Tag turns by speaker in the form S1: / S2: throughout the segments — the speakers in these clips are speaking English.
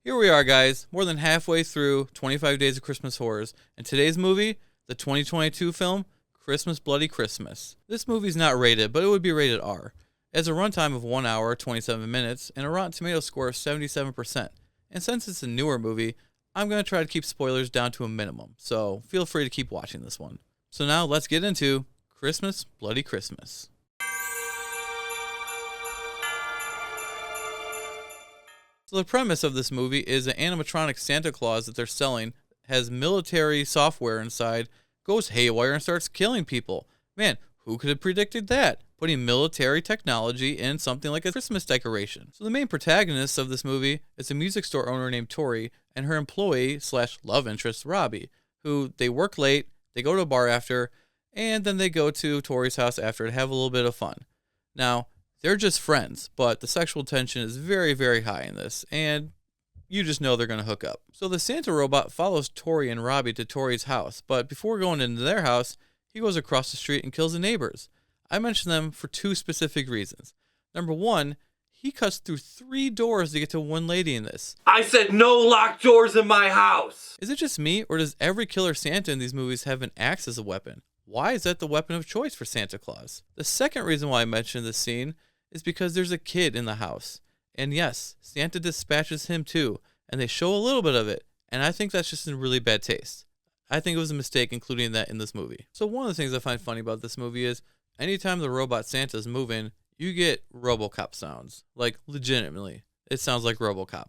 S1: Here we are, guys, more than halfway through 25 Days of Christmas Horrors, and today's movie, the 2022 film, Christmas Bloody Christmas. This movie's not rated, but it would be rated R. It has a runtime of 1 hour, 27 minutes, and a Rotten Tomatoes score of 77%. And since it's a newer movie, I'm going to try to keep spoilers down to a minimum, so feel free to keep watching this one. So now let's get into Christmas Bloody Christmas. So the premise of this movie is an animatronic Santa Claus that they're selling has military software inside, goes haywire and starts killing people. Man, who could have predicted that? Putting military technology in something like a Christmas decoration. So the main protagonist of this movie is a music store owner named Tori and her employee / love interest Robbie, who they work late, they go to a bar after, and then they go to Tori's house after to have a little bit of fun. Now, they're just friends, but the sexual tension is very, very high in this, and you just know they're going to hook up. So the Santa robot follows Tori and Robbie to Tori's house, but before going into their house, he goes across the street and kills the neighbors. I mention them for two specific reasons. Number one, he cuts through 3 doors to get to one lady in this.
S2: I said no locked doors in my house!
S1: Is it just me, or does every killer Santa in these movies have an axe as a weapon? Why is that the weapon of choice for Santa Claus? The second reason why I mention this scene is because there's a kid in the house. And yes, Santa dispatches him too, and they show a little bit of it, and I think that's just in really bad taste. I think it was a mistake including that in this movie. So one of the things I find funny about this movie is, anytime the robot Santa's moving, you get Robocop sounds. Like, legitimately, it sounds like Robocop.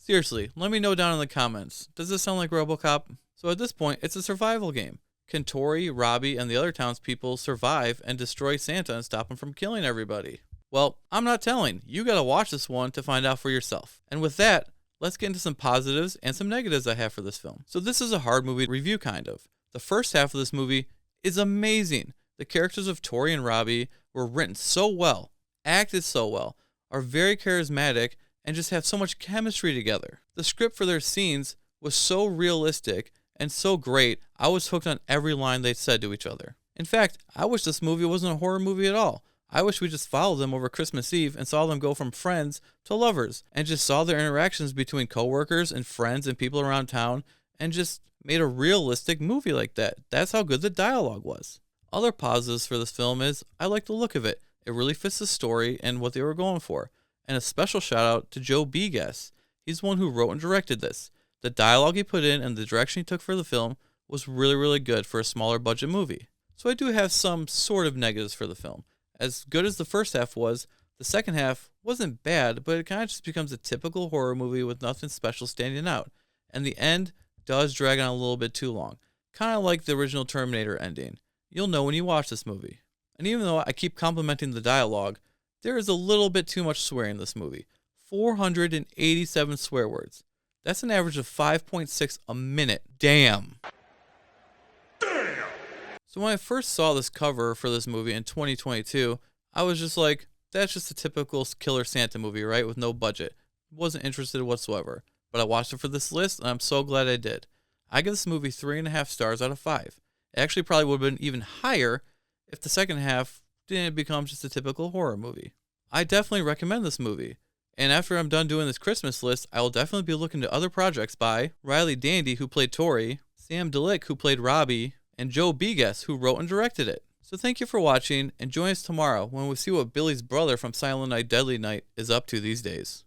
S1: Seriously, let me know down in the comments, does this sound like Robocop? So at this point, it's a survival game. Can Tori, Robbie, and the other townspeople survive and destroy Santa and stop him from killing everybody? Well, I'm not telling. You gotta watch this one to find out for yourself. And with that, let's get into some positives and some negatives I have for this film. So this is a hard movie review, kind of. The first half of this movie is amazing. The characters of Tori and Robbie were written so well, acted so well, are very charismatic, and just have so much chemistry together. The script for their scenes was so realistic and so great, I was hooked on every line they said to each other. In fact, I wish this movie wasn't a horror movie at all. I wish we just followed them over Christmas Eve and saw them go from friends to lovers, and just saw their interactions between coworkers and friends and people around town, and just made a realistic movie like that. That's how good the dialogue was. Other positives for this film is, I like the look of it. It really fits the story and what they were going for. And a special shout out to Joe Begas. He's the one who wrote and directed this. The dialogue he put in and the direction he took for the film was really, really good for a smaller budget movie. So I do have some sort of negatives for the film. As good as the first half was, the second half wasn't bad, but it kind of just becomes a typical horror movie with nothing special standing out. And the end does drag on a little bit too long. Kind of like the original Terminator ending. You'll know when you watch this movie. And even though I keep complimenting the dialogue, there is a little bit too much swearing in this movie. 487 swear words. That's an average of 5.6 a minute. Damn. So when I first saw this cover for this movie in 2022, I was just like, that's just a typical killer Santa movie, right? With no budget. Wasn't interested whatsoever. But I watched it for this list, and I'm so glad I did. I give this movie 3.5 stars out of 5. It actually probably would have been even higher if the second half didn't become just a typical horror movie. I definitely recommend this movie. And after I'm done doing this Christmas list, I will definitely be looking to other projects by Riley Dandy, who played Tori, Sam Delick, who played Robbie, and Joe Begas, who wrote and directed it. So thank you for watching, and join us tomorrow when we see what Billy's brother from Silent Night Deadly Night is up to these days.